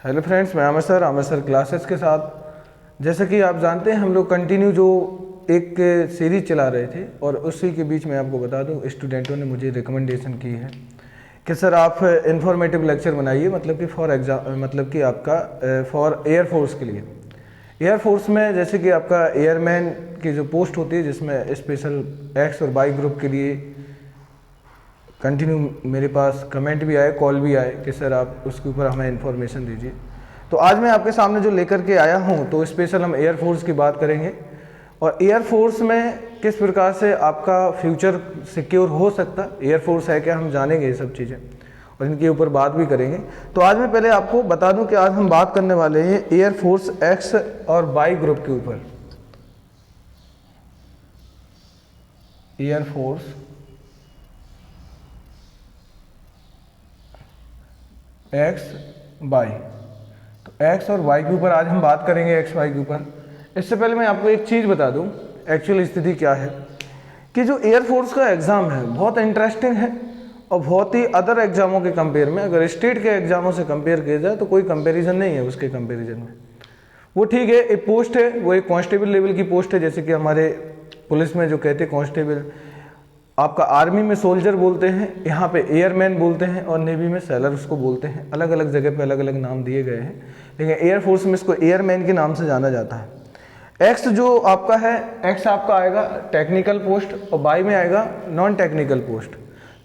Hello friends, मैं Aamir sir classes के साथ। जैसे कि आप जानते हैं, हम लोग कंटिन्यू जो एक सीरीज चला रहे थे और उसी के बीच में आपको बता दूं, स्टूडेंटों ने मुझे रिकमेंडेशन की है कि सर आप इन्फॉर्मेटिव लेक्चर बनाइए, मतलब कि फॉर एग्जाम, मतलब कि आपका फॉर एयरफोर्स के लिए। एयरफोर्स में जैसे कि आपका एयरमैन की जो पोस्ट होती है, जिसमें स्पेशल एक्स और वाई ग्रुप के लिए कंटिन्यू मेरे पास कमेंट भी आए, कॉल भी आए कि सर आप उसके ऊपर हमें इन्फॉर्मेशन दीजिए। तो आज मैं आपके सामने जो लेकर के आया हूं, तो स्पेशल हम एयरफोर्स की बात करेंगे और एयरफोर्स में किस प्रकार से आपका फ्यूचर सिक्योर हो सकता, एयरफोर्स है क्या, हम जानेंगे ये सब चीज़ें और इनके ऊपर बात भी करेंगे। तो आज मैं पहले आपको बता दूं कि आज हम बात करने वाले हैं एयरफोर्स एक्स और वाई ग्रुप के ऊपर। एयरफोर्स एक्स वाई, तो एक्स और वाई के ऊपर आज हम बात करेंगे, एक्स वाई के ऊपर। इससे पहले मैं आपको एक चीज़ बता दूं, एक्चुअल स्थिति क्या है कि जो एयरफोर्स का एग्ज़ाम है बहुत इंटरेस्टिंग है और बहुत ही अदर एग्जामों के कंपेयर में, अगर स्टेट के एग्जामों से कंपेयर किया जाए तो कोई कंपैरिजन नहीं है उसके कंपैरिजन में। वो ठीक है, एक पोस्ट है, वो एक कांस्टेबल लेवल की पोस्ट है, जैसे कि हमारे पुलिस में जो कहते हैं कांस्टेबल, आपका आर्मी में सोल्जर बोलते हैं, यहाँ पे एयरमैन बोलते हैं और नेवी में सैलर उसको बोलते हैं। अलग अलग जगह पे अलग अलग नाम दिए गए हैं, लेकिन एयरफोर्स में इसको एयरमैन के नाम से जाना जाता है। एक्स जो आपका है, एक्स आपका आएगा टेक्निकल पोस्ट और वाई में आएगा नॉन टेक्निकल पोस्ट।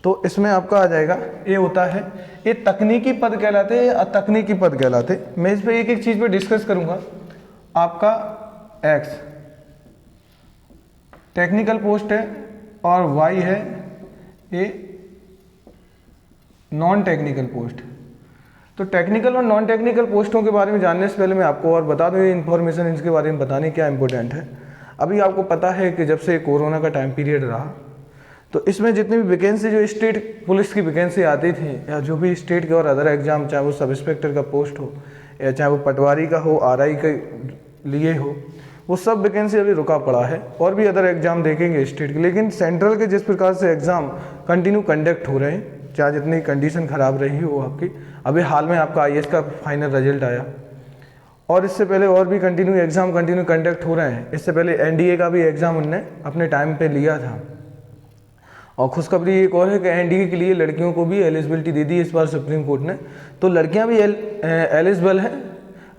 तो इसमें आपका आ जाएगा, ये होता है, ये तकनीकी पद कहलाते हैं या अतकनीकी पद कहलाते। मैं इस पर एक एक चीज़ पे डिस्कस करूँगा। आपका एक्स टेक्निकल पोस्ट है और वाई है ये नॉन टेक्निकल पोस्ट। तो टेक्निकल और नॉन टेक्निकल पोस्टों के बारे में जानने से पहले मैं आपको और बता दूं, ये इन्फॉर्मेशन इसके बारे में बताने क्या इंपॉर्टेंट है। अभी आपको पता है कि जब से कोरोना का टाइम पीरियड रहा, तो इसमें जितनी भी वैकेंसी जो स्टेट पुलिस की वैकेंसी आती थी या जो भी स्टेट के और अदर एग्जाम, चाहे वो सब इंस्पेक्टर का पोस्ट हो या चाहे वो पटवारी का हो, आरआई के लिए हो, वो सब वैकेंसी अभी रुका पड़ा है। और भी अदर एग्जाम देखेंगे स्टेट के, लेकिन सेंट्रल के जिस प्रकार से एग्जाम कंटिन्यू कंडक्ट हो रहे हैं, चाहे जितनी कंडीशन खराब रही हो आपकी। अभी हाल में आपका आईएएस का फाइनल रिजल्ट आया और इससे पहले और भी कंटिन्यू एग्जाम कंटिन्यू कंडक्ट हो रहे हैं। इससे पहले एनडीए का भी एग्जाम उनने अपने टाइम पे लिया था। और खुशखबरी एक और है कि एनडीए के लिए लड़कियों को भी एलिजिबिलिटी दे दी इस बार सुप्रीम कोर्ट ने, तो लड़कियां भी एलिजिबल हैं।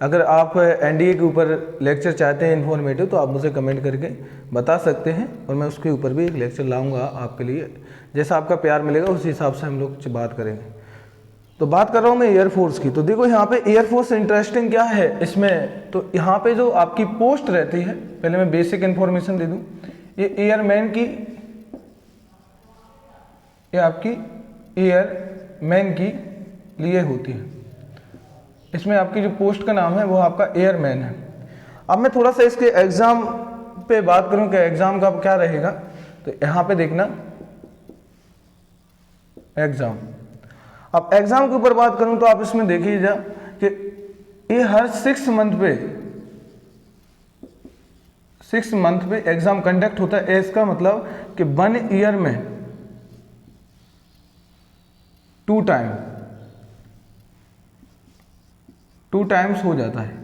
अगर आप एनडीए के ऊपर लेक्चर चाहते हैं इन्फॉर्मेटिव, तो आप मुझे कमेंट करके बता सकते हैं और मैं उसके ऊपर भी एक लेक्चर लाऊंगा आपके लिए। जैसा आपका प्यार मिलेगा उसी हिसाब से हम लोग बात करेंगे। तो बात कर रहा हूँ मैं एयरफोर्स की। तो देखो यहाँ पे एयरफोर्स इंटरेस्टिंग क्या है इसमें, तो यहाँ पे जो आपकी पोस्ट रहती है, पहले मैं बेसिक इन्फॉर्मेशन दे दूँ। ये एयरमैन की, ये आपकी एयरमैन की लिए होती है। इसमें आपकी जो पोस्ट का नाम है वो आपका एयरमैन है। अब मैं थोड़ा सा इसके एग्जाम पे बात करूं कि एग्जाम का क्या रहेगा। तो यहां पे देखना एग्जाम। अब एग्जाम के ऊपर बात करूं तो आप इसमें देखिए जा कि ये हर 6 मंथ पे एग्जाम कंडक्ट होता है। इसका मतलब कि 1 ईयर में 2 टाइम्स हो जाता है।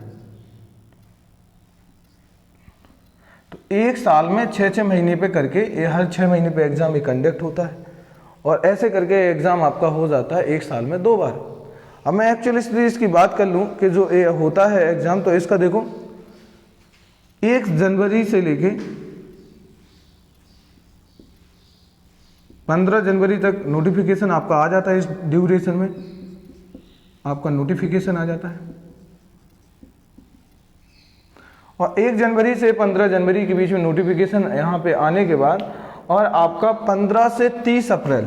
तो एक साल में 6-6 महीने पे करके, ये हर 6 महीने पे एग्जाम ही कंडक्ट होता है और ऐसे करके एग्जाम आपका हो जाता है एक साल में 2 बार। अब मैं एक्चुअली इसकी बात कर लूं कि जो ये होता है एग्जाम, तो इसका देखो 1 जनवरी से लेके 15 जनवरी तक नोटिफिकेशन आपका आ जाता है। इस ड्यूरेशन में आपका नोटिफिकेशन आ जाता है और 1 जनवरी से 15 जनवरी के बीच में नोटिफिकेशन यहाँ पे आने के बाद, और आपका 15 से 30 अप्रैल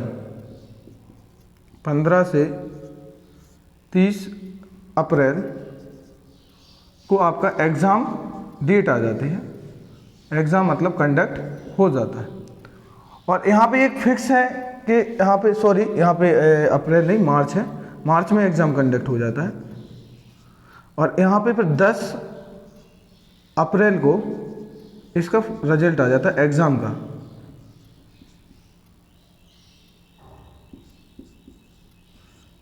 को आपका एग्ज़ाम डेट आ जाती है। एग्ज़ाम मतलब कंडक्ट हो जाता है। और यहाँ पे एक फिक्स है कि यहाँ पे, सॉरी यहाँ पे अप्रैल नहीं, मार्च है, मार्च में एग्ज़ाम कंडक्ट हो जाता है। और यहाँ पे फिर 10 अप्रैल को इसका रिजल्ट आ जाता है एग्ज़ाम का।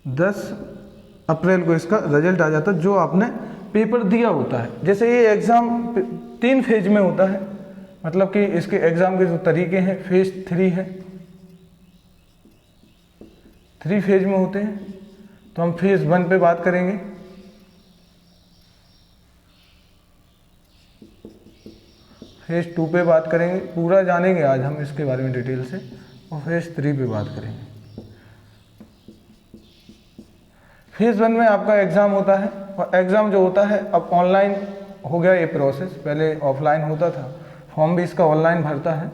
10 अप्रैल को इसका रिजल्ट आ जाता है जो आपने पेपर दिया होता है। जैसे ये एग्ज़ाम 3 फेज में होता है, मतलब कि इसके एग्ज़ाम के जो तरीके हैं फेज 3 है, 3 फेज में होते हैं। तो हम फेज 1 पे बात करेंगे, फेज 2 पे बात करेंगे, पूरा जानेंगे आज हम इसके बारे में डिटेल से, और फेज 3 पे बात करेंगे। फेज 1 में आपका एग्ज़ाम होता है, और एग्ज़ाम जो होता है अब ऑनलाइन हो गया ये प्रोसेस, पहले ऑफलाइन होता था, फॉर्म भी इसका ऑनलाइन भरता है,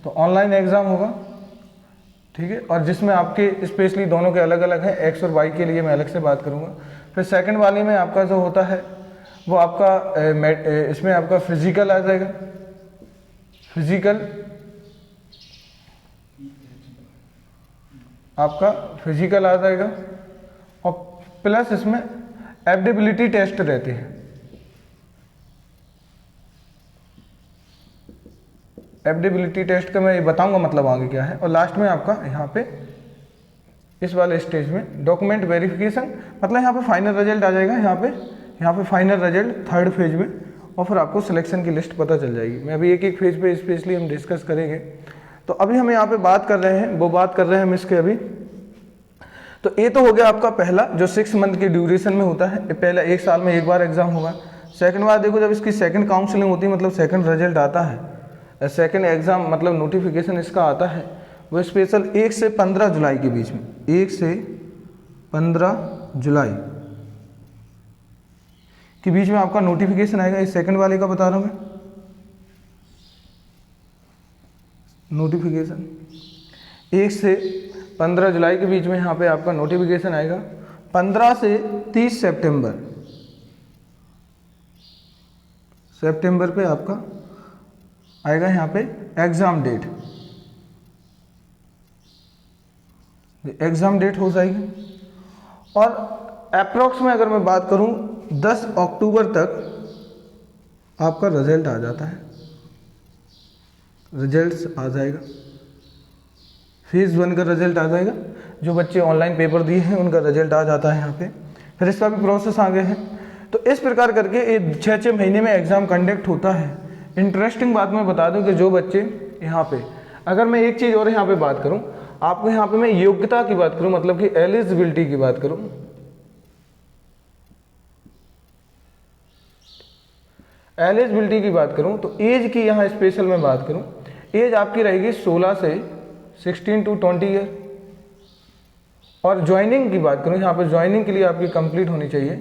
तो ऑनलाइन एग्ज़ाम होगा, ठीक है। और जिसमें आपके स्पेशली दोनों के अलग अलग हैं, एक्स और वाई के लिए मैं अलग से बात करूँगा। फिर सेकंड वाले में आपका जो होता है वो आपका इसमें आपका फिजिकल आ जाएगा, फिजिकल आपका फिजिकल आ जाएगा, और प्लस इसमें एबिलिटी टेस्ट रहते हैं। एबिलिटी टेस्ट का मैं ये बताऊंगा मतलब आगे क्या है। और लास्ट में आपका यहाँ पे इस वाले स्टेज में डॉक्यूमेंट वेरिफिकेशन, मतलब यहाँ पे फाइनल रिजल्ट आ जाएगा, यहाँ पे फाइनल रिजल्ट 3rd फेज में, और फिर आपको सिलेक्शन की लिस्ट पता चल जाएगी। मैं अभी एक एक फेज पे स्पेशली हम डिस्कस करेंगे। तो अभी हम यहाँ पे बात कर रहे हैं, वो बात कर रहे हैं हम इसके अभी। तो ये तो हो गया आपका पहला जो 6 मंथ की ड्यूरेशन में होता है, पहला 1 साल में एक बार एग्जाम होगा। सेकंड बार देखो जब इसकी सेकंड काउंसलिंग होती है, मतलब सेकंड रिजल्ट आता है, सेकंड एग्जाम मतलब नोटिफिकेशन इसका आता है, वो स्पेशल 1 से 15 जुलाई के बीच में, 1 से 15 जुलाई के बीच में आपका नोटिफिकेशन आएगा। इस सेकंड वाले का बता रहा हूं मैं, नोटिफिकेशन 1 से 15 जुलाई के बीच में यहाँ पे आपका नोटिफिकेशन आएगा। 15 से 30 सितंबर पे आपका आएगा यहाँ पे एग्जाम डेट, एग्जाम डेट हो जाएगी। और अप्रोक्स में अगर मैं बात करूं 10 अक्टूबर तक आपका रिजल्ट आ जाता है, रिजल्ट आ जाएगा, फेज 1 का रिजल्ट आ जाएगा। जो बच्चे ऑनलाइन पेपर दिए हैं उनका रिजल्ट आ जाता है यहाँ पे, फिर इसका भी प्रोसेस आगे है। तो इस प्रकार करके ये 6-6 महीने में एग्जाम कंडक्ट होता है। इंटरेस्टिंग बात मैं बता दूं कि जो बच्चे यहाँ पे, अगर मैं एक चीज़ और यहाँ पे बात करूँ, आपको यहाँ पे मैं योग्यता की बात करूँ, मतलब कि एलिजिबिलिटी की बात करूँ, एलिजिबिलिटी की बात करूँ तो एज की यहाँ स्पेशल मैं बात करूँ, एज आपकी रहेगी 16 से 16 to 20 ईयर। और ज्वाइनिंग की बात करूँ, यहाँ पे ज्वाइनिंग के लिए आपकी कंप्लीट होनी चाहिए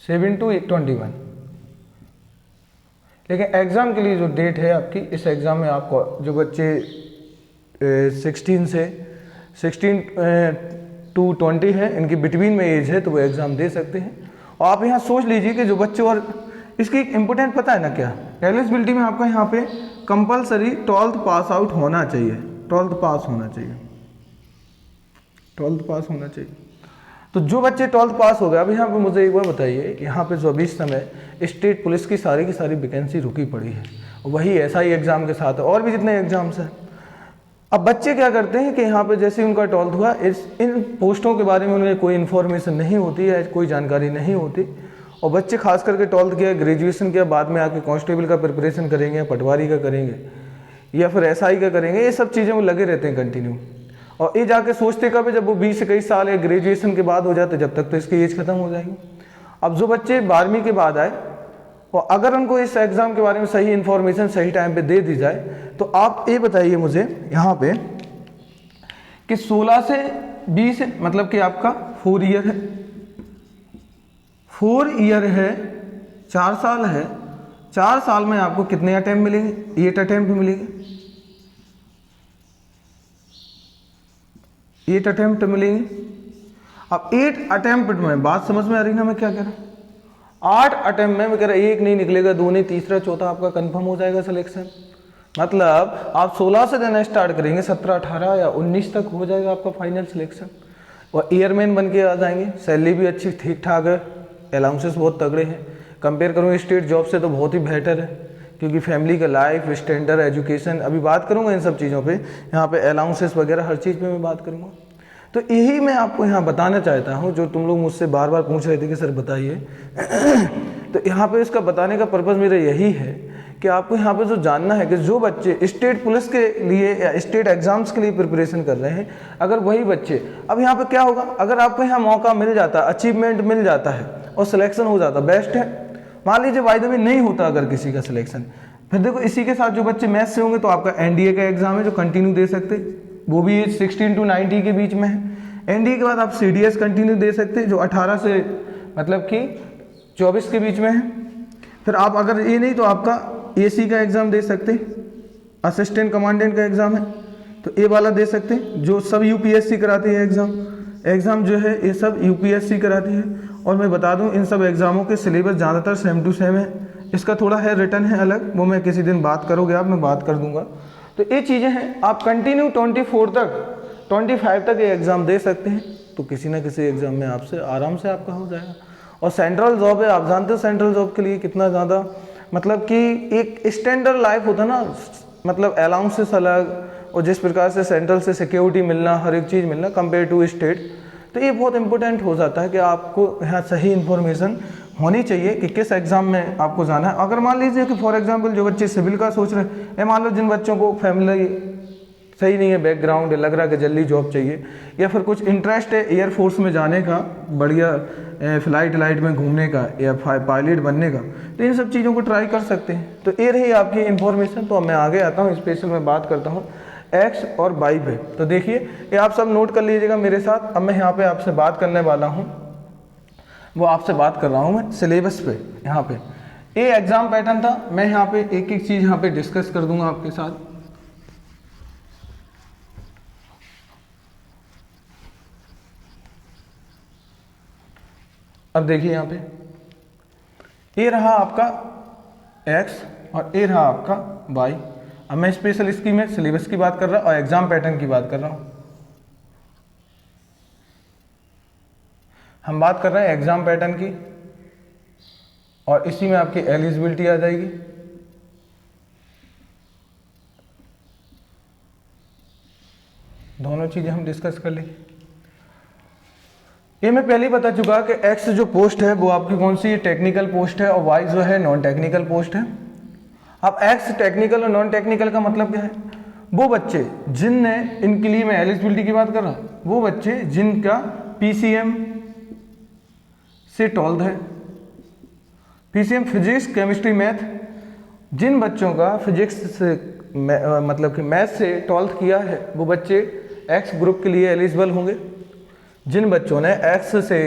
7 to 21। लेकिन एग्ज़ाम के लिए जो डेट है आपकी, इस एग्ज़ाम में आपको जो बच्चे 16 to 20 है, इनकी बिटवीन में एज है, तो वो एग्ज़ाम दे सकते हैं। और आप यहाँ सोच लीजिए कि जो बच्चे, और इसकी इम्पोर्टेंट पता है ना क्या, एलिजिबिलिटी में आपका यहाँ पे कंपलसरी 12th पास आउट होना चाहिए, 12th पास होना चाहिए, 12th पास होना चाहिए। तो जो बच्चे 12th पास हो गए, अब यहाँ पे मुझे एक बार बताइए, यहाँ पे जो अभी इस समय स्टेट पुलिस की सारी वैकेंसी रुकी पड़ी है, वही SI एग्ज़ाम के साथ है, और भी जितने एग्ज़ाम्स हैं। अब बच्चे क्या करते हैं कि यहाँ पे जैसे ही उनका 12th हुआ, इन पोस्टों के बारे में उन्हें कोई इन्फॉर्मेशन नहीं होती है, कोई जानकारी नहीं होती, और बच्चे खास करके 12th किया, ग्रेजुएशन किया, बाद में आके कांस्टेबल का प्रिपरेशन करेंगे, पटवारी का करेंगे, या फिर SI का करेंगे, ये सब चीज़ें वो लगे रहते हैं कंटिन्यू। और ये जाके सोचते कब, जब वो 20-21 साल या ग्रेजुएशन के बाद हो जाते, जब तक तो इसकी एज खत्म हो जाएगी। अब जो बच्चे 12वीं के बाद आए, और अगर उनको इस एग्ज़ाम के बारे में सही इन्फॉर्मेशन सही टाइम पे दे दी जाए, तो आप ये बताइए मुझे यहाँ पे कि 16 से 20 मतलब कि आपका 4 ईयर है, 4 ईयर है, 4 साल है। 4 साल में आपको कितने अटेम्प्ट मिलेंगे? 8 अटेम्प्ट मिलेंगे, 8 अटेम्प्ट मिलेंगे। अब 8 अटेम्प्ट में बात समझ में आ रही ना मैं क्या कह रहा हूँ? 8 अटेम्प्ट में मैं कह रहा एक नहीं निकलेगा, 2 नहीं, तीसरा चौथा आपका कंफर्म हो जाएगा सिलेक्शन। मतलब आप 16 से देना स्टार्ट करेंगे, 17, 18 या 19 तक हो जाएगा आपका फाइनल सिलेक्शन, और एयरमैन बन के आ जाएंगे। सैलरी भी अच्छी ठीक ठाक है, अलाउंसेस बहुत तगड़े हैं, कंपेयर करूँ स्टेट जॉब से तो बहुत ही बेहतर है, क्योंकि फैमिली का लाइफ स्टैंडर्ड, एजुकेशन, अभी बात करूँगा इन सब चीज़ों पे, यहाँ पे अलाउंसेस वगैरह हर चीज़ पे मैं बात करूँगा। तो यही मैं आपको यहाँ बताना चाहता हूँ, जो तुम लोग मुझसे बार बार पूछ रहे थे कि सर बताइए। तो यहाँ पे इसका बताने का पर्पज़ मेरा यही है कि आपको यहाँ पे जो जानना है कि जो बच्चे स्टेट पुलिस के लिए या स्टेट एग्जाम्स के लिए प्रिपरेशन कर रहे हैं, अगर वही बच्चे, अब यहाँ पे क्या होगा, अगर आपको यहाँ मौका मिल जाता, अचीवमेंट मिल जाता है और सिलेक्शन हो जाता, बेस्ट है। मान लीजिए बाय द वे नहीं होता अगर किसी का सिलेक्शन, फिर देखो इसी के साथ जो बच्चे मैथ्स से होंगे तो आपका एनडीए का एग्जाम है जो कंटिन्यू दे सकते, वो भी 16 to 90 के बीच में है। एनडीए के बाद आप सीडीएस कंटिन्यू दे सकते जो 18 से मतलब कि 24 के बीच में है। फिर आप अगर ये नहीं तो आपका एसी का एग्ज़ाम दे सकते, असिस्टेंट कमांडेंट का एग्ज़ाम है तो ए वाला दे सकते, जो सब यूपीएससी कराती है एग्ज़ाम जो है ये सब यूपीएससी कराती है। और मैं बता दूं इन सब एग्ज़ामों के सिलेबस ज़्यादातर सेम टू सेम है, इसका थोड़ा है रिटर्न है अलग, वो मैं किसी दिन बात करोगे आप, मैं बात कर दूंगा। तो ये चीज़ें हैं, आप कंटिन्यू 24 तक 25 तक ये एग्ज़ाम दे सकते हैं, तो किसी ना किसी एग्ज़ाम में आपसे आराम से आपका हो जाएगा। और सेंट्रल जॉब है, आप जानते हो सेंट्रल जॉब के लिए कितना ज़्यादा मतलब कि एक स्टैंडर्ड लाइफ होता है ना, मतलब अलाउंसेस अलग, और जिस प्रकार से सेंट्रल से सिक्योरिटी मिलना, हर एक चीज़ मिलना कंपेयर टू स्टेट, तो ये बहुत इंपॉर्टेंट हो जाता है कि आपको यहाँ सही इन्फॉर्मेशन होनी चाहिए कि किस एग्ज़ाम में आपको जाना है। अगर मान लीजिए कि फॉर एग्जांपल जो बच्चे सिविल का सोच रहे हैं, मान लो जिन बच्चों को फैमिली सही नहीं है, बैकग्राउंड लग रहा है कि जल्दी जॉब चाहिए, या फिर कुछ इंटरेस्ट है एयरफोर्स में जाने का, बढ़िया फ्लाइट में घूमने का, या पायलट बनने का, तो इन सब चीज़ों को ट्राई कर सकते हैं। तो ये रही आपकी इन्फॉर्मेशन। तो अब मैं आगे आता हूँ, स्पेशल मैं बात करता हूँ एक्स और वाई पे। तो देखिए ये आप सब नोट कर लीजिएगा मेरे साथ। अब मैं यहाँ पे आपसे बात करने वाला हूँ, वो आपसे बात कर रहा हूँ मैं सिलेबस पे। यहाँ पे ये एग्जाम पैटर्न था, मैं यहाँ पे एक एक चीज़ यहाँ पे डिस्कस कर दूंगा आपके साथ। अब देखिए यहाँ पे ये रहा आपका एक्स और ये रहा आपका वाई। अब मैं स्पेशल इसकी में सिलेबस की बात कर रहा हूँ और एग्जाम पैटर्न की बात कर रहा हूँ। हम बात कर रहे हैं एग्जाम पैटर्न की, और इसी में आपकी एलिजिबिलिटी आ जाएगी। दोनों चीजें हम डिस्कस कर लेंगे। ये मैं पहले ही बता चुका कि एक्स जो पोस्ट है वो आपकी कौन सी टेक्निकल पोस्ट है, और वाई जो है नॉन टेक्निकल पोस्ट है। अब एक्स टेक्निकल और नॉन टेक्निकल का मतलब क्या है, वो बच्चे जिनने, इनके लिए मैं एलिजिबिलिटी की बात कर रहा हूँ, वो बच्चे जिनका पीसीएम से 12th है, पीसीएम फिजिक्स केमिस्ट्री मैथ, जिन बच्चों का फिजिक्स से मतलब कि मैथ से 12th किया है वो बच्चे एक्स ग्रुप के लिए एलिजिबल होंगे। जिन बच्चों ने एक्स से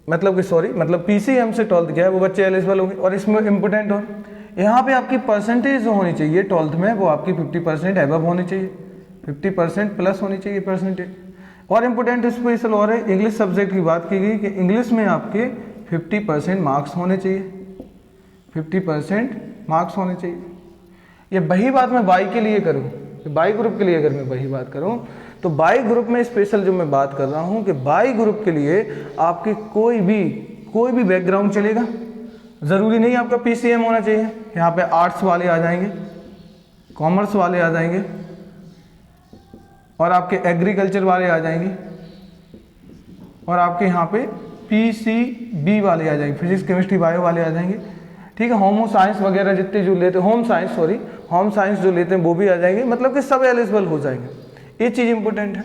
मतलब पीसीएम से 12th किया है वो बच्चे एलिजिबल होंगे। और इसमें इंपॉर्टेंट हो, यहाँ पे आपकी परसेंटेज जो होनी चाहिए 12th में वो आपकी 50% एबव होनी चाहिए, 50% प्लस होनी चाहिए परसेंटेज। और इम्पोर्टेंट स्पेशल और है, इंग्लिश सब्जेक्ट की बात की गई कि इंग्लिश में आपके 50% मार्क्स होने चाहिए, 50% मार्क्स होने चाहिए। ये वही बात मैं बाई के लिए करूँ, बाई ग्रुप के लिए अगर मैं वही बात करूँ तो बाई ग्रुप में स्पेशल जो मैं बात कर रहा हूँ कि बाई ग्रुप के लिए आपके कोई भी बैकग्राउंड चलेगा, ज़रूरी नहीं आपका पीसीएम होना चाहिए। यहाँ पे आर्ट्स वाले आ जाएंगे, कॉमर्स वाले आ जाएंगे, और आपके एग्रीकल्चर वाले आ जाएंगे, और आपके यहाँ पे पीसीबी वाले आ जाएंगे, फिजिक्स केमिस्ट्री बायो वाले आ जाएंगे। ठीक है, होमो साइंस वगैरह जितने जो लेते, होम साइंस जो लेते हैं वो भी आ जाएंगे, मतलब कि सब एलिजिबल हो जाएंगे। ये चीज़ इंपॉर्टेंट है।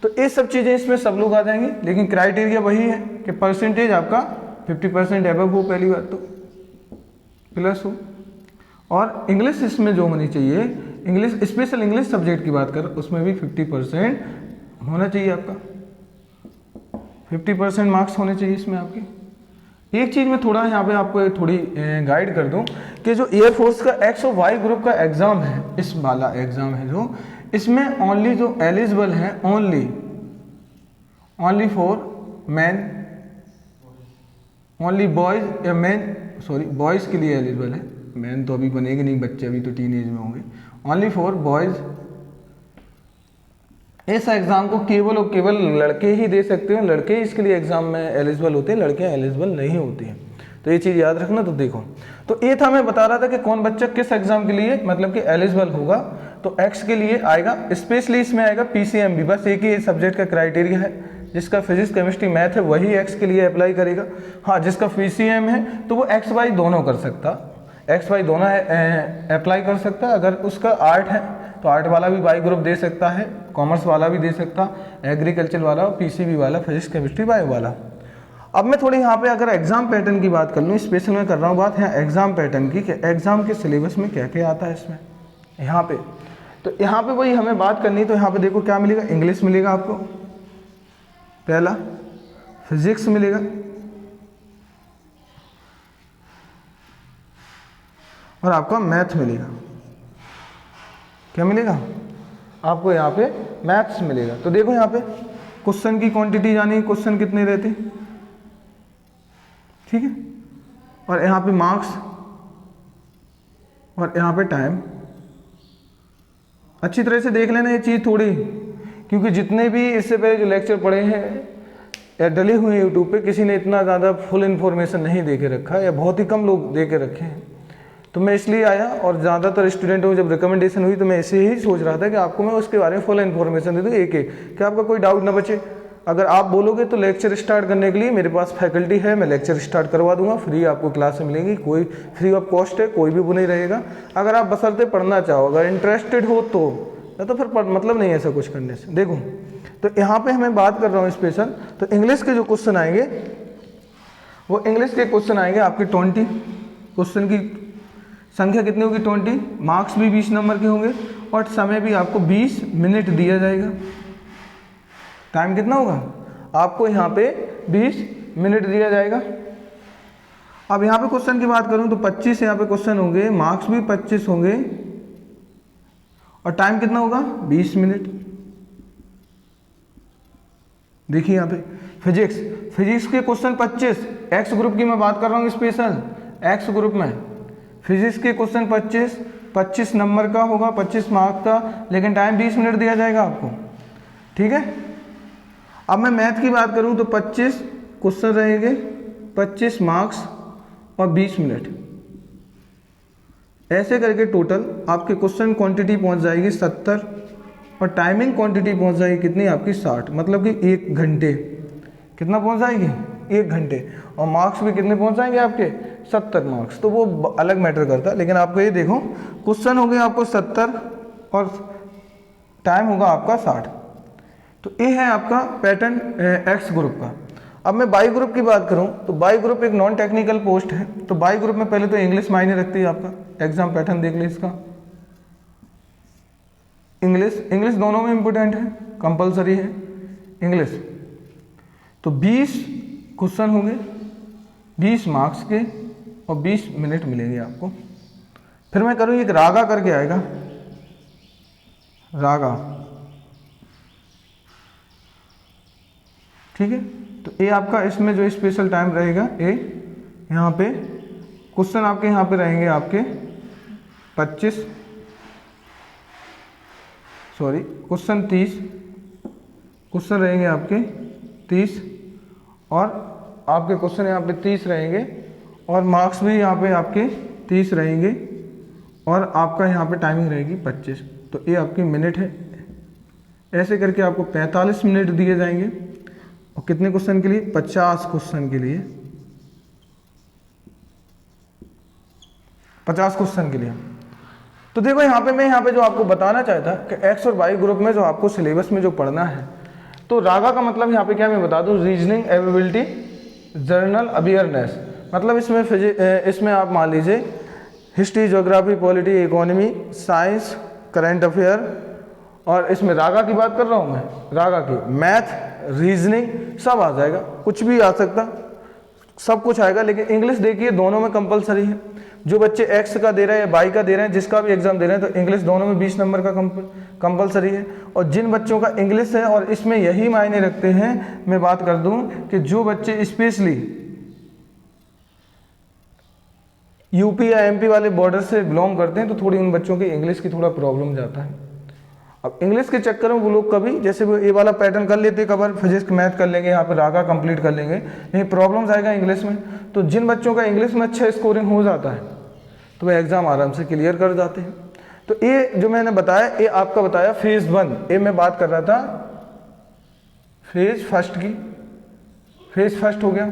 तो ये सब चीज़ें इसमें सब लोग आ जाएंगे, लेकिन क्राइटेरिया वही है कि परसेंटेज आपका 50% एबव हो, पहली बात तो प्लस हो, और इंग्लिश इसमें जो होनी चाहिए, इंग्लिश स्पेशल इंग्लिश सब्जेक्ट की बात कर, उसमें भी 50% होना चाहिए आपका, 50% मार्क्स होने चाहिए इसमें आपके। एक चीज़ मैं थोड़ा यहाँ पे आपको थोड़ी गाइड कर दूँ कि जो एयरफोर्स का एक्स और वाई ग्रुप का एग्ज़ाम है, इस वाला एग्ज़ाम है जो, इसमें ओनली जो एलिजिबल है only for man, only boys या मैन, सॉरी बॉयज़ के लिए एलिजिबल है, मैन तो अभी बनेगी नहीं, बच्चे अभी तो टीन एज में होंगे। ओनली फॉर बॉयज़, इस एग्ज़ाम को केवल और केवल लड़के ही दे सकते हैं, लड़के ही इसके लिए एग्ज़ाम में एलिजिबल होते हैं, लड़कियां एलिजिबल नहीं होती हैं। तो ये चीज़ याद रखना। तो देखो, तो ये था मैं बता रहा था कि कौन बच्चा किस एग्ज़ाम के लिए मतलब कि एलिजिबल होगा। तो एक्स के लिए आएगा, स्पेशली इसमें आएगा पीसीएमबी, बस एक ही सब्जेक्ट का क्राइटेरिया है, जिसका फिजिक्स केमिस्ट्री मैथ है वही एक्स के लिए अप्लाई करेगा। हाँ, जिसका पीसीएम है तो वो एक्स वाई दोनों कर सकता, एक्स वाई दोनों अप्लाई कर सकता है। अगर उसका आर्ट है तो आर्ट वाला भी वाई ग्रुप दे सकता है, कॉमर्स वाला भी दे सकता, एग्रीकल्चर वाला, पीसीबी वाला, फिजिक्स केमिस्ट्री बायो वाला। अब मैं थोड़ी यहाँ पे अगर एग्जाम पैटर्न की बात कर लूँ, स्पेशल मैं कर रहा हूँ बात यहाँ एग्जाम पैटर्न की, कि एग्जाम के सिलेबस में क्या क्या आता है इसमें यहाँ पे। तो यहाँ पे वही हमें बात करनी, तो यहाँ पे देखो क्या मिलेगा, इंग्लिश मिलेगा आपको पहला, फिजिक्स मिलेगा और आपका मैथ मिलेगा। क्या मिलेगा आपको यहाँ पे, मैथ्स मिलेगा। तो देखो यहाँ पे क्वेश्चन की क्वांटिटी जानी, क्वेश्चन कितने रहते, ठीक है, और यहाँ पे मार्क्स और यहाँ पे टाइम। अच्छी तरह से देख लेना ये चीज़ थोड़ी, क्योंकि जितने भी इससे पहले जो लेक्चर पढ़े हैं या डले हुए हैं यूट्यूब पे, किसी ने इतना ज़्यादा फुल इन्फॉर्मेशन नहीं दे के रखा, या बहुत ही कम लोग दे के रखे हैं। तो मैं इसलिए आया, और ज़्यादातर स्टूडेंटों को जब रिकमेंडेशन हुई तो मैं ऐसे ही सोच रहा था कि आपको मैं उसके बारे में फुल इन्फॉर्मेशन दे दूँ, एक एक, कि आपका कोई डाउट ना बचे। अगर आप बोलोगे तो लेक्चर स्टार्ट करने के लिए मेरे पास फैकल्टी है, मैं लेक्चर स्टार्ट करवा दूंगा, फ्री आपको क्लास मिलेंगी, कोई फ्री ऑफ कॉस्ट है, कोई भी वो नहीं रहेगा। अगर आप बशर्ते पढ़ना चाहो, अगर इंटरेस्टेड हो तो फिर मतलब नहीं है ऐसा कुछ करने से। देखो तो यहाँ पे हमें बात कर रहा हूँ स्पेशल, तो इंग्लिश के जो क्वेश्चन आएंगे वो इंग्लिश के क्वेश्चन आएंगे आपके 20, क्वेश्चन की संख्या कितनी होगी 20, मार्क्स भी 20 नंबर के होंगे और समय भी आपको 20 मिनट दिया जाएगा। टाइम कितना होगा आपको यहाँ पे 20 मिनट दिया जाएगा। अब यहाँ पे क्वेश्चन की बात करूँ तो 25 यहाँ पे क्वेश्चन होंगे, मार्क्स भी 25 होंगे और टाइम कितना होगा 20 मिनट। देखिए यहाँ पे फिजिक्स के क्वेश्चन 25, एक्स ग्रुप की मैं बात कर रहा हूँ स्पेशल, एक्स ग्रुप में फिजिक्स के क्वेश्चन 25 नंबर का होगा, 25 मार्क का, लेकिन टाइम 20 मिनट दिया जाएगा आपको, ठीक है। अब मैं मैथ की बात करूं तो 25 क्वेश्चन रहेंगे, 25 मार्क्स और 20 मिनट, ऐसे करके टोटल आपके क्वेश्चन क्वांटिटी पहुंच जाएगी 70 और टाइमिंग क्वांटिटी पहुंच जाएगी कितनी आपकी 60, मतलब कि 1 घंटे। कितना पहुंच जाएगी 1 घंटे, और मार्क्स भी कितने पहुंच जाएंगे आपके 70 मार्क्स, तो वो अलग मैटर करता है। लेकिन आपको ये देखो क्वेश्चन हो गए आपको 70 और टाइम होगा आपका 60। तो ये है आपका पैटर्न एक्स ग्रुप का। अब मैं बाई ग्रुप की बात करूं तो बाई ग्रुप एक नॉन टेक्निकल पोस्ट है। तो बाई ग्रुप में पहले तो इंग्लिश मायने रखती है, आपका एग्जाम पैटर्न देख ले इसका। इंग्लिश दोनों में इंपोर्टेंट है, कंपलसरी है इंग्लिश। तो 20 क्वेश्चन होंगे, 20 मार्क्स के और 20 मिनट मिलेंगे आपको। फिर मैं करूँ एक रागा करके आएगा, रागा, ठीक है। तो ये आपका इसमें जो स्पेशल टाइम रहेगा, ये यहाँ पे क्वेश्चन आपके यहाँ पे रहेंगे आपके 25, सॉरी क्वेश्चन 30, क्वेश्चन रहेंगे आपके 30 और आपके क्वेश्चन यहाँ पे 30 रहेंगे और मार्क्स भी यहाँ पे आपके 30 रहेंगे और आपका यहाँ पे टाइमिंग रहेगी 25। तो ये आपकी मिनट है। ऐसे करके आपको 45 मिनट दिए जाएंगे और कितने क्वेश्चन के लिए 50 क्वेश्चन के लिए, 50 क्वेश्चन के लिए। तो देखो यहाँ पे मैं यहाँ पे जो आपको बताना चाहता कि एक्स और वाई ग्रुप में जो आपको सिलेबस में जो पढ़ना है, तो रागा का मतलब यहाँ पे क्या मैं बता दूँ, रीजनिंग एबिलिटी, जर्नल अवेयरनेस। मतलब इसमें आप मान लीजिए history, geography, polity, economy, science, current affair, और इसमें रागा की बात कर रहा हूँ मैं, रागा की मैथ, रीजनिंग सब आ जाएगा, कुछ भी आ सकता, सब कुछ आएगा। लेकिन इंग्लिश देखिए दोनों में कंपलसरी है। जो बच्चे एक्स का दे रहे हैं या वाई का दे रहे हैं, जिसका भी एग्जाम दे रहे हैं, तो इंग्लिश दोनों में 20 नंबर का कंपलसरी है। और जिन बच्चों का इंग्लिश है, और इसमें यही मायने रखते हैं, मैं बात कर दूं कि जो बच्चे स्पेशली यूपी या एमपी वाले बॉर्डर से बिलोंग करते हैं, तो थोड़ी उन बच्चों के इंग्लिश की थोड़ा प्रॉब्लम जाता है। अब इंग्लिश के चक्कर में वो लोग कभी जैसे वो ये वाला पैटर्न कर लेते, कवर फिजिक्स मैथ कर लेंगे, यहाँ पे रागा कंप्लीट कर लेंगे, लेकिन प्रॉब्लम्स आएगा इंग्लिश में। तो जिन बच्चों का इंग्लिश में अच्छा स्कोरिंग हो जाता है तो वह एग्ज़ाम आराम से क्लियर कर जाते हैं। तो ये जो मैंने बताया, ये आपका बताया फेज 1, ये मैं बात कर रहा था फेज फर्स्ट की, फेज फर्स्ट हो गया।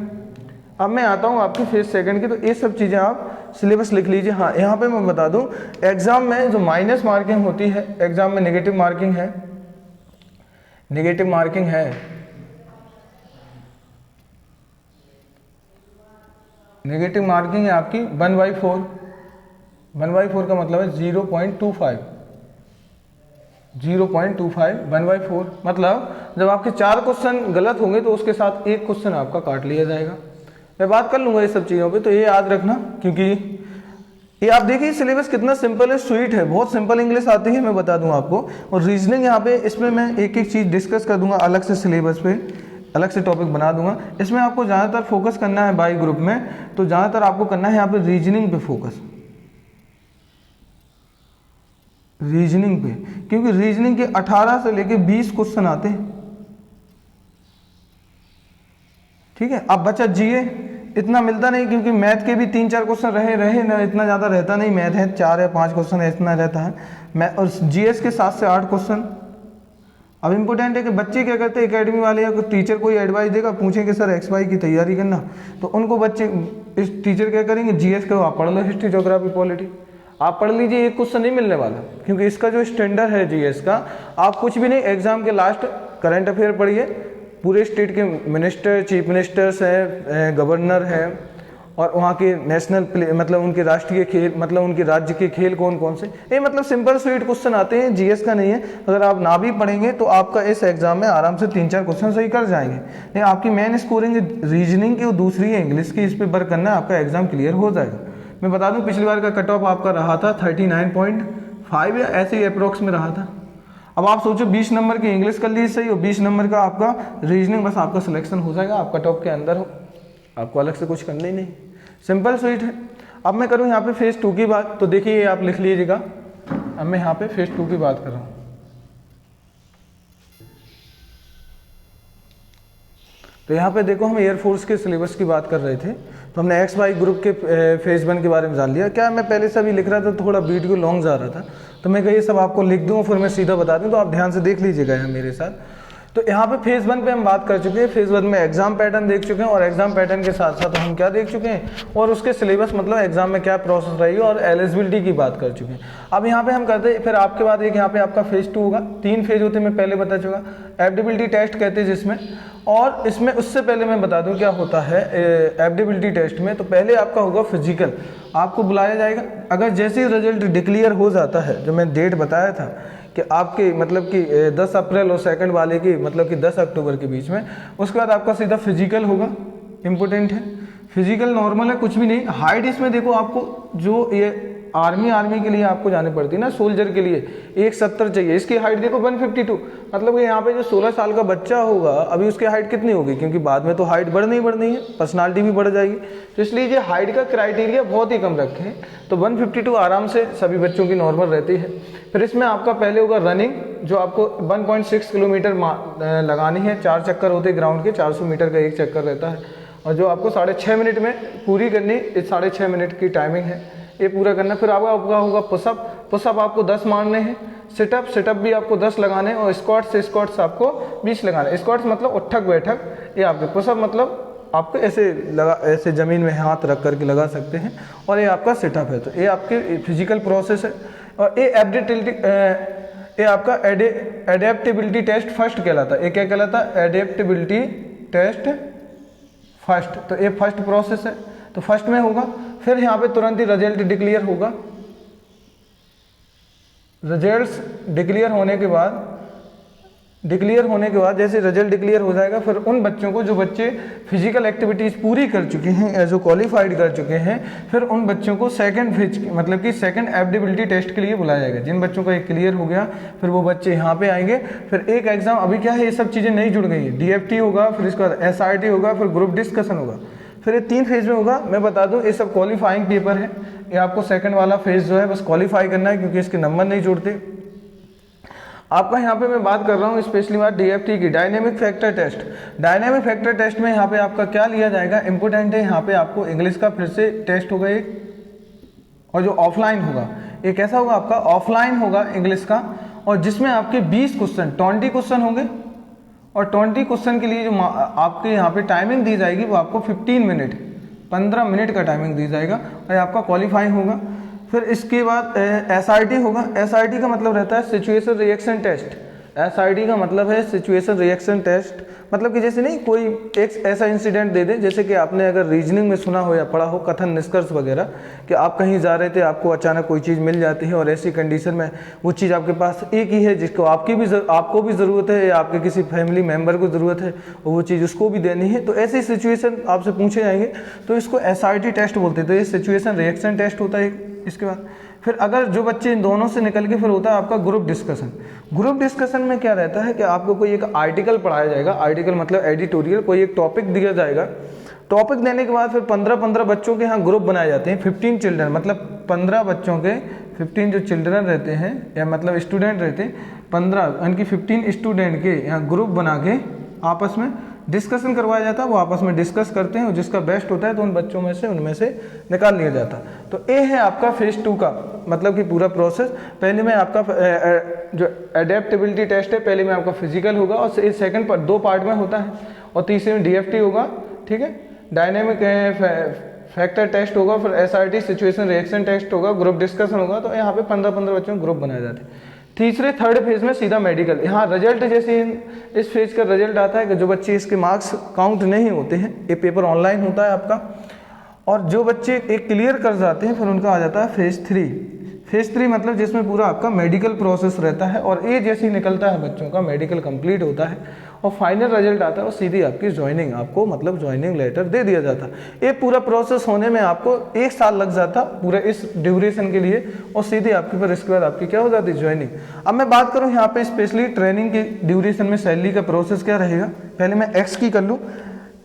अब मैं आता हूँ आपकी फेज सेकंड की, तो ये सब चीज़ें आप सिलेबस लिख लीजिए। हाँ, यहाँ पे मैं बता दूँ, एग्जाम में जो माइनस मार्किंग होती है, एग्जाम में नेगेटिव मार्किंग है, नेगेटिव मार्किंग है, नेगेटिव मार्किंग है आपकी 1/4, 1/4 का मतलब है 0.25, 0.25 1/4, मतलब जब आपके 4 क्वेश्चन गलत होंगे तो उसके साथ एक क्वेश्चन आपका काट लिया जाएगा। मैं बात कर लूँगा ये सब चीज़ों पे, तो ये याद रखना, क्योंकि ये आप देखिए सिलेबस कितना सिंपल है, स्वीट है, बहुत सिंपल इंग्लिश आती है, मैं बता दूं आपको। और रीजनिंग यहाँ पे, इसमें मैं एक एक चीज़ डिस्कस कर दूंगा अलग से, सिलेबस पे अलग से टॉपिक बना दूंगा। इसमें आपको ज़्यादातर फोकस करना है बाई ग्रुप में, तो ज़्यादातर आपको करना है यहाँ पे रीजनिंग पे फोकस, रीजनिंग पे, क्योंकि रीजनिंग के 18 से लेके 20 क्वेश्चन आते हैं। ठीक है, अब बचा जीए, इतना मिलता नहीं, क्योंकि मैथ के भी 3-4 क्वेश्चन रहे ना, इतना ज़्यादा रहता नहीं, मैथ है 4 या 5 क्वेश्चन इतना रहता है, मैं और जीएस के 7 से 8 क्वेश्चन। अब इम्पोर्टेंट है कि बच्चे क्या करते हैं, एकेडमी वाले या टीचर कोई एडवाइस देगा, पूछेंगे सर एक्स वाई की तैयारी करना, तो उनको बच्चे, इस टीचर क्या करेंगे, जीएस को आप पढ़ लो, हिस्ट्री ज्योग्राफी पॉलिटी आप पढ़ लीजिए, एक क्वेश्चन नहीं मिलने वाला, क्योंकि इसका जो स्टैंडर्ड है जीएस का, आप कुछ भी नहीं, एग्जाम के लास्ट करंट अफेयर पढ़िए, पूरे स्टेट के मिनिस्टर, चीफ मिनिस्टर्स हैं, गवर्नर हैं, और वहाँ के नेशनल प्ले, मतलब उनके राष्ट्रीय खेल, मतलब उनके राज्य के खेल कौन कौन से, ये मतलब सिंपल स्वीट क्वेश्चन आते हैं, जीएस का नहीं है। अगर आप ना भी पढ़ेंगे तो आपका इस एग्जाम में आराम से 3-4 क्वेश्चन सही कर जाएंगे। नहीं, आपकी मेन स्कोरिंग रीजनिंग की और दूसरी है इंग्लिश की, इस पर वर्क करना है, आपका एग्जाम क्लियर हो जाएगा। मैं बता दूं पिछली बार का कट ऑफ आपका रहा था 39.5 या ऐसे ही अप्रोक्स में रहा था। अब आप सोचो 20 नंबर की इंग्लिश कर लीजिए सही, और 20 नंबर का आपका रीजनिंग, बस आपका सिलेक्शन हो जाएगा, आप कट ऑफ के अंदर हो, आपको अलग से कुछ करना ही नहीं, सिंपल स्वीट है। अब मैं करूँ यहाँ पे फेज 2 की बात, तो देखिए आप लिख लीजिएगा, अब मैं यहाँ पे फेज 2 की बात कर रहा हूँ। तो यहाँ पे देखो, हम एयरफोर्स के सिलेबस की बात कर रहे थे, तो हमने एक्स वाई ग्रुप के फेज 1 के बारे में जान लिया। क्या मैं पहले से अभी लिख रहा था, थोड़ा वीडियो लॉन्ग जा रहा था, तो मैं ये सब आपको लिख दूँ फिर मैं सीधा बता दूँ, तो आप ध्यान से देख लीजिएगा यहाँ मेरे साथ। तो यहाँ पे फेज 1 पे हम बात कर चुके हैं, फेज 1 में एग्जाम पैटर्न देख चुके हैं, और एग्जाम पैटर्न के साथ साथ हम क्या देख चुके हैं, और उसके सिलेबस मतलब एग्जाम में क्या प्रोसेस रही और एलिजिबिलिटी की बात कर चुके हैं। अब यहाँ पे हम करते हैं, फिर आपके बाद एक यहाँ पे आपका फेज 2 होगा, 3 फेज होते हैं, मैं पहले बता चुका, एप्टिबिलिटी टेस्ट कहते हैं जिसमें, और इसमें उससे पहले मैं बता दूं क्या होता है एप्टिबिलिटी टेस्ट में। तो पहले आपका होगा फिजिकल, आपको बुलाया जाएगा, अगर जैसे ही रिजल्ट डिक्लेयर हो जाता है, जो मैं डेट बताया था कि आपके मतलब कि 10 अप्रैल और सेकंड वाले की मतलब कि 10 अक्टूबर के बीच में, उसके बाद आपका सीधा फिजिकल होगा, इम्पोर्टेंट है। फिजिकल नॉर्मल है, कुछ भी नहीं। हाइट इसमें देखो, आपको जो ये आर्मी के लिए आपको जानी पड़ती है ना, सोल्जर के लिए 170 चाहिए, इसकी हाइट देखो 152, मतलब कि यहाँ पे जो 16 साल का बच्चा होगा अभी उसकी हाइट कितनी होगी, क्योंकि बाद में तो हाइट बढ़नी है, पर्सनालिटी भी बढ़ जाएगी, तो इसलिए ये हाइट का क्राइटेरिया बहुत ही कम रखे हैं। तो 152 आराम से सभी बच्चों की नॉर्मल रहती है। फिर इसमें आपका पहले होगा रनिंग, जो आपको 1.6 किलोमीटर लगानी है, 4 चक्कर होते हैं ग्राउंड के, 400 मीटर का एक चक्कर रहता है, और जो आपको 6.5 मिनट में पूरी करनी, इस 6.5 मिनट की टाइमिंग है, ये पूरा करना। फिर आपका होगा पुशअप आपको 10 मारने हैं, सिटअप भी आपको 10 लगाने हैं, और स्क्वाट्स आपको 20 लगाने हैं। स्क्वाट्स मतलब उठक बैठक, ये आपके पुशअप मतलब आपको ऐसे ज़मीन में हाथ रख करके लगा सकते हैं, और ये आपका सिटअप है। तो ये आपके फिजिकल प्रोसेस है। और ये आपका एडेप्टेबिलिटी टेस्ट फर्स्ट कहलाता है। ये क्या कहलाता है? Adaptability test first. तो ये फर्स्ट प्रोसेस है, तो फर्स्ट में होगा। फिर यहाँ पे तुरंत ही रिजल्ट डिक्लेयर होगा। रिजल्ट्स डिक्लेयर होने के बाद जैसे रिजल्ट डिक्लेयर हो जाएगा, फिर उन बच्चों को जो बच्चे फिजिकल एक्टिविटीज़ पूरी कर चुके हैं, जो क्वालिफाइड कर चुके हैं, फिर उन बच्चों को सेकंड फेज मतलब कि सेकंड एप्टिबिलिटी टेस्ट के लिए बुलाया जाएगा। जिन बच्चों का एक क्लियर हो गया, फिर वो बच्चे यहाँ पे आएंगे। फिर एक एग्जाम, अभी क्या है, ये सब चीज़ें नहीं जुड़ गई है। DFT होगा, फिर इसके बाद SRT होगा, फिर ग्रुप डिस्कशन होगा। फिर ये 3 फेज में होगा। मैं बता दूं, ये सब क्वालिफाइंग पेपर है। ये आपको सेकंड वाला फेज जो है बस क्वालिफाई करना है, क्योंकि इसके नंबर नहीं जुड़ते। आपका यहाँ पे मैं बात कर रहा हूँ स्पेशली बात DFT की, dynamic factor test. Dynamic factor test में यहाँ पे आपका क्या लिया जाएगा, इंपॉर्टेंट है। यहाँ पे आपको इंग्लिश का फिर से टेस्ट होगा एक, और जो ऑफलाइन होगा ये कैसा होगा आपका ऑफलाइन होगा इंग्लिश का, और जिसमें आपके 20 क्वेश्चन 20 क्वेश्चन होंगे, और 20 क्वेश्चन के लिए जो आपके यहाँ पे टाइमिंग दी जाएगी वो आपको 15 मिनट का टाइमिंग दी जाएगा, और आपका क्वालिफाई होगा। फिर इसके बाद SRT होगा। SRT का मतलब रहता है सिचुएशन रिएक्शन टेस्ट। SRT का मतलब है सिचुएशन रिएक्शन टेस्ट, मतलब कि जैसे नहीं कोई एक ऐसा इंसिडेंट दे दे, जैसे कि आपने अगर रीजनिंग में सुना हो या पढ़ा हो कथन निष्कर्ष वगैरह, कि आप कहीं जा रहे थे, आपको अचानक कोई चीज़ मिल जाती है और ऐसी कंडीशन में वो चीज़ आपके पास एक ही है जिसको आपको भी ज़रूरत है या आपके किसी फैमिली मेम्बर को ज़रूरत है और वो चीज़ उसको भी देनी है, तो ऐसी सिचुएशन आपसे पूछे जाएंगे, तो इसको SRT टेस्ट बोलते हैं। तो ये सिचुएशन रिएक्शन टेस्ट होता है। इसके बाद फिर अगर जो बच्चे इन दोनों से निकल के फिर होता है आपका ग्रुप डिस्कशन। ग्रुप डिस्कशन में क्या रहता है कि आपको कोई एक आर्टिकल पढ़ाया जाएगा, आर्टिकल मतलब एडिटोरियल, कोई एक टॉपिक दिया जाएगा। टॉपिक देने के बाद फिर 15 बच्चों के यहाँ ग्रुप बनाए जाते हैं, 15 चिल्ड्रन, मतलब 15 बच्चों के 15 जो चिल्ड्रन रहते हैं या मतलब स्टूडेंट रहते हैं 15, यानी कि 15 स्टूडेंट के यहाँ ग्रुप बना के आपस में डिस्कशन करवाया जाता है। वो आपस में डिस्कस करते हैं और जिसका बेस्ट होता है तो उन बच्चों में से उनमें से निकाल लिया जाता है। तो ये है आपका फेज 2 का मतलब कि पूरा प्रोसेस। पहले में आपका जो एडेप्टेबिलिटी टेस्ट है, पहले में आपका फिजिकल होगा और सेकंड पर 2 पार्ट में होता है, और तीसरे में DFT होगा, ठीक है, डायनेमिक फैक्टर टेस्ट होगा, फिर SRT सिचुएशन रिएक्शन टेस्ट होगा, ग्रुप डिस्कशन होगा। तो यहाँ पे 15 बच्चों के ग्रुप बनाए जाते हैं। तीसरे थर्ड फेज में सीधा मेडिकल। यहाँ रिजल्ट जैसे इस फेज का रिजल्ट आता है कि जो बच्चे इसके मार्क्स काउंट नहीं होते हैं, ये पेपर ऑनलाइन होता है आपका, और जो बच्चे एक क्लियर कर जाते हैं फिर उनका आ जाता है फेज 3। फेज 3 मतलब जिसमें पूरा आपका मेडिकल प्रोसेस रहता है, और ये जैसे ही निकलता है बच्चों का मेडिकल कंप्लीट होता है और फाइनल रिजल्ट आता है और सीधी आपकी ज्वाइनिंग, आपको मतलब ज्वाइनिंग लेटर दे दिया जाता है। ये पूरा प्रोसेस होने में आपको 1 साल लग जाता पूरा इस ड्यूरेशन के लिए, और सीधे आपके पर इसके बाद आपकी क्या हो जाती है ज्वाइनिंग। अब मैं बात करूँ यहाँ पे स्पेशली ट्रेनिंग की ड्यूरेशन में सैलरी का प्रोसेस क्या रहेगा। पहले मैं एक्स की कर लूँ।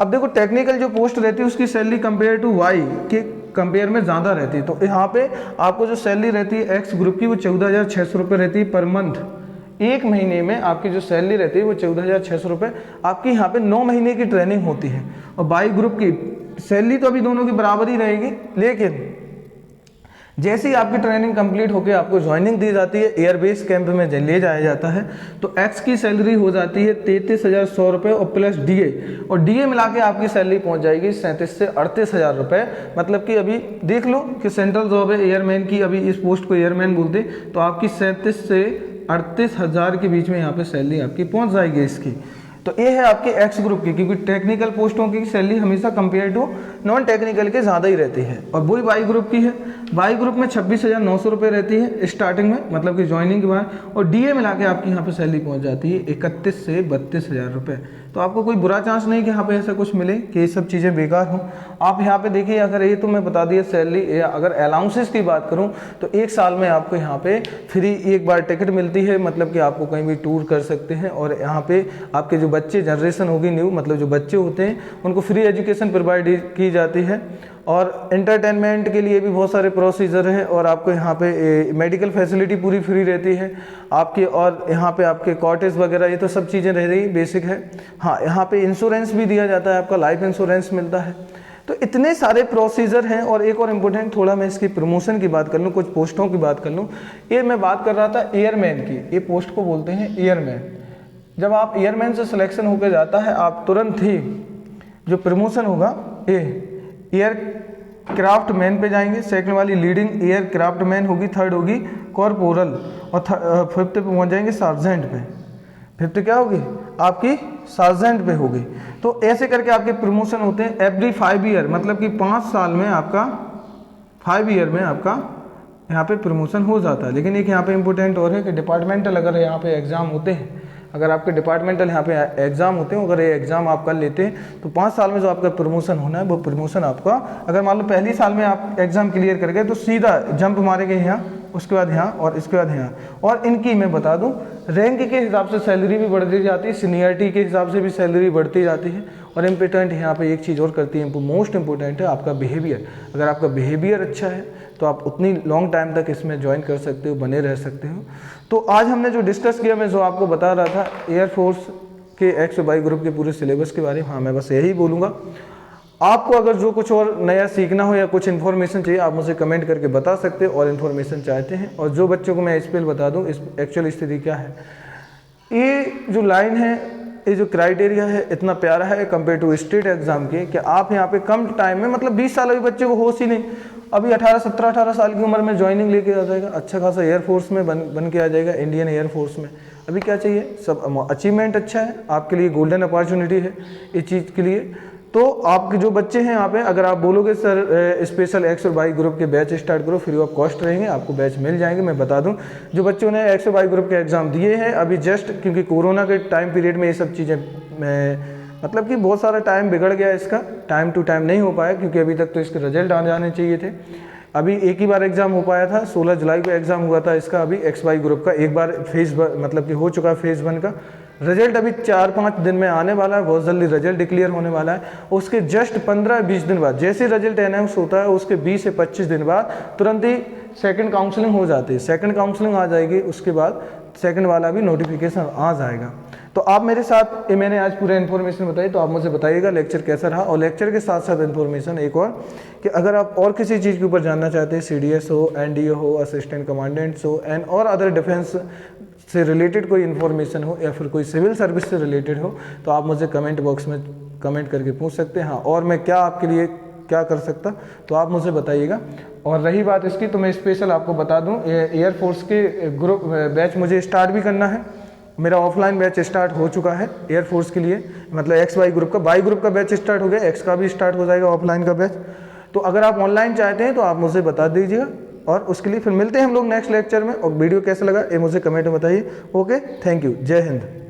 अब देखो टेक्निकल जो पोस्ट रहती है उसकी सैलरी कंपेयर टू वाई के कंपेयर में ज़्यादा रहती है। तो यहाँ पे आपको जो सैलरी रहती है एक्स ग्रुप की वो 14,600 रुपये रहती है पर मंथ। एक महीने में आपकी जो सैलरी रहती है वो 14,600 रुपये। आपकी यहाँ पे 9 महीने की ट्रेनिंग होती है, और वाई ग्रुप की सैलरी तो अभी दोनों की बराबर ही रहेगी, लेकिन जैसे ही आपकी ट्रेनिंग कंप्लीट होकर आपको ज्वाइनिंग दी जाती है, एयरबेस कैंप में ले जाया जाता है, तो एक्स की सैलरी हो जाती है 33,100 रुपये और प्लस DA, और DA मिला के आपकी सैलरी पहुंच जाएगी 37 से 38,000 रुपये। मतलब कि अभी देख लो कि सेंट्रल जॉब है एयरमैन की, अभी इस पोस्ट को एयरमैन बोलते, तो आपकी 37 से 38,000 के बीच में यहाँ पे सैलरी आपकी पहुँच जाएगी इसकी। तो ये है आपके एक्स ग्रुप की, क्योंकि टेक्निकल पोस्टों की सैलरी हमेशा कंपेयर टू नॉन टेक्निकल के ज़्यादा ही रहती है। और वही वाई ग्रुप की है, वाई ग्रुप में 26,900 रुपये रहती है स्टार्टिंग में, मतलब कि ज्वाइनिंग के बाद, और DA मिला के आपकी यहाँ पे सैलरी पहुँच जाती है 31 से 32,000 रुपये। तो आपको कोई बुरा चांस नहीं कि यहाँ पे ऐसा कुछ मिले कि ये सब चीज़ें बेकार हों। आप यहाँ पे देखिए, अगर ये तो मैं बता दिया सैलरी, अगर अलाउंसेस की बात करूँ तो 1 साल में आपको यहाँ पे फ्री एक बार टिकट मिलती है, मतलब कि आपको कहीं भी टूर कर सकते हैं। और यहाँ पे आपके जो बच्चे जनरेशन होगी न्यू, मतलब जो बच्चे होते हैं उनको फ्री एजुकेशन प्रोवाइड की जाती है, और एंटरटेनमेंट के लिए भी बहुत सारे प्रोसीजर हैं, और आपको यहाँ पे मेडिकल फैसिलिटी पूरी फ्री रहती है आपकी, और यहाँ पे आपके कॉटेज वगैरह ये तो सब चीज़ें रह रही बेसिक है। हाँ, यहाँ पे इंश्योरेंस भी दिया जाता है, आपका लाइफ इंश्योरेंस मिलता है। तो इतने सारे प्रोसीजर हैं। और एक और इम्पोर्टेंट, थोड़ा मैं इसकी प्रमोशन की बात कर लूँ, कुछ पोस्टों की बात कर लूँ। ये मैं बात कर रहा था एयरमैन की, ये पोस्ट को बोलते हैं एयरमैन। जब आप एयरमैन से सिलेक्शन होकर जाता है, आप तुरंत ही जो प्रमोशन होगा ये एयर क्राफ्ट मैन पे जाएंगे, सेकंड वाली लीडिंग एयर क्राफ्ट मैन होगी, थर्ड होगी कॉर्पोरल, और फिफ्थ पे पहुंच जाएंगे सार्जेंट पे। फिफ्थ क्या होगी आपकी सार्जेंट पे होगी। तो ऐसे करके आपके प्रमोशन होते हैं एवरी 5 ईयर, मतलब कि 5 साल में आपका 5 ईयर में आपका यहाँ पे प्रमोशन हो जाता है। लेकिन एक यहाँ पे इम्पोर्टेंट और है कि डिपार्टमेंटल अगर यहाँ पे एग्जाम होते हैं, अगर आपके डिपार्टमेंटल यहाँ पे एग्जाम होते हैं, अगर ये एग्जाम आप कर लेते हैं तो 5 साल में जो आपका प्रमोशन होना है वो प्रमोशन आपका, अगर मान लो पहली साल में आप एग्जाम क्लियर कर गए तो सीधा जंप मारेंगे यहाँ, उसके बाद यहाँ और इसके बाद यहाँ। और इनकी मैं बता दूँ रैंक के हिसाब से सैलरी भी बढ़ती जाती है, सीनियरिटी के हिसाब से भी सैलरी बढ़ती जाती है। और इम्पोर्टेंट यहाँ पे एक चीज़ और करती है, मोस्ट इंपॉर्टेंट है आपका बिहेवियर। अगर आपका बिहेवियर अच्छा है तो आप उतनी लॉन्ग टाइम तक इसमें ज्वाइन कर सकते हो, बने रह सकते हो। तो आज हमने जो डिस्कस किया, मैं जो आपको बता रहा था एयरफोर्स के एक्स वाई ग्रुप के पूरे सिलेबस के बारे में, हाँ मैं बस यही बोलूँगा। आपको अगर जो कुछ और नया सीखना हो या कुछ इन्फॉर्मेशन चाहिए आप मुझे कमेंट करके बता सकते हो और इन्फॉर्मेशन चाहते हैं। और जो बच्चों को मैं SPL बता दूं इस एक्चुअल स्थिति क्या है, ये जो लाइन है, ये जो क्राइटेरिया है इतना प्यारा है कंपेयर टू स्टेट एग्जाम के, कि आप यहाँ पे कम टाइम में, मतलब 20 साल अभी बच्चे को होश ही नहीं, अभी 17-18 साल की उम्र में ज्वाइनिंग लेके आ जाएगा, अच्छा खासा एयरफोर्स में बन के आ जाएगा, इंडियन एयरफोर्स में। अभी क्या चाहिए, सब अचीवमेंट अच्छा है आपके लिए, गोल्डन अपॉर्चुनिटी है इस चीज़ के लिए। तो आपके जो बच्चे हैं यहाँ पे, अगर आप बोलोगे सर स्पेशल X और Y ग्रुप के बैच स्टार्ट करो, फ्री ऑफ कॉस्ट रहेंगे, आपको बैच मिल जाएंगे। मैं बता दूं जो बच्चों ने X और Y ग्रुप के एग्ज़ाम दिए हैं अभी जस्ट, क्योंकि कोरोना के टाइम पीरियड में ये सब चीज़ें मतलब कि बहुत सारा टाइम बिगड़ गया, इसका टाइम टू टाइम नहीं हो पाया, क्योंकि अभी तक तो इसके रिजल्ट आ जाने चाहिए थे। अभी एक ही बार एग्ज़ाम हो पाया था, 16 जुलाई को एग्ज़ाम हुआ था इसका। अभी XY ग्रुप का एक बार फेज़ मतलब कि हो चुका है फेज़ 1 का। रिजल्ट अभी 4-5 दिन में आने वाला है, बहुत जल्दी रिजल्ट डिक्लेयर होने वाला है। उसके जस्ट 15-20 दिन बाद जैसे रिजल्ट अनाउंस होता है उसके 20 से 25 दिन बाद तुरंत ही सेकंड काउंसलिंग हो जाती है। सेकंड काउंसलिंग आ जाएगी, उसके बाद सेकंड वाला भी नोटिफिकेशन आ जाएगा। तो आप मेरे साथ, ये मैंने आज पूरा इन्फॉर्मेशन बताई, तो आप मुझे बताइएगा लेक्चर कैसा रहा। और लेक्चर के साथ साथ इन्फॉर्मेशन एक और, कि अगर आप और किसी चीज़ के ऊपर जानना चाहते हैं, CDS हो, NDA हो, असिस्टेंट कमांडेंट्स हो, एंड और अदर डिफेंस से रिलेटेड कोई इन्फॉर्मेशन हो, या फिर कोई सिविल सर्विस से रिलेटेड हो, तो आप मुझे कमेंट बॉक्स में कमेंट करके पूछ सकते हैं। हाँ, और मैं क्या आपके लिए क्या कर सकता, तो आप मुझे बताइएगा। और रही बात इसकी, तो मैं स्पेशल आपको बता दूं, एयरफोर्स के ग्रुप बैच मुझे स्टार्ट भी करना है। मेरा ऑफलाइन बैच स्टार्ट हो चुका है एयरफोर्स के लिए, मतलब XY ग्रुप का, Y ग्रुप का बैच स्टार्ट हो गया, X का भी स्टार्ट हो जाएगा ऑफलाइन का बैच। तो अगर आप ऑनलाइन चाहते हैं तो आप मुझे बता दीजिएगा, और उसके लिए फिर मिलते हैं हम लोग नेक्स्ट लेक्चर में। और वीडियो कैसा लगा ये मुझे कमेंट में बताइए। ओके, थैंक यू, जय हिंद।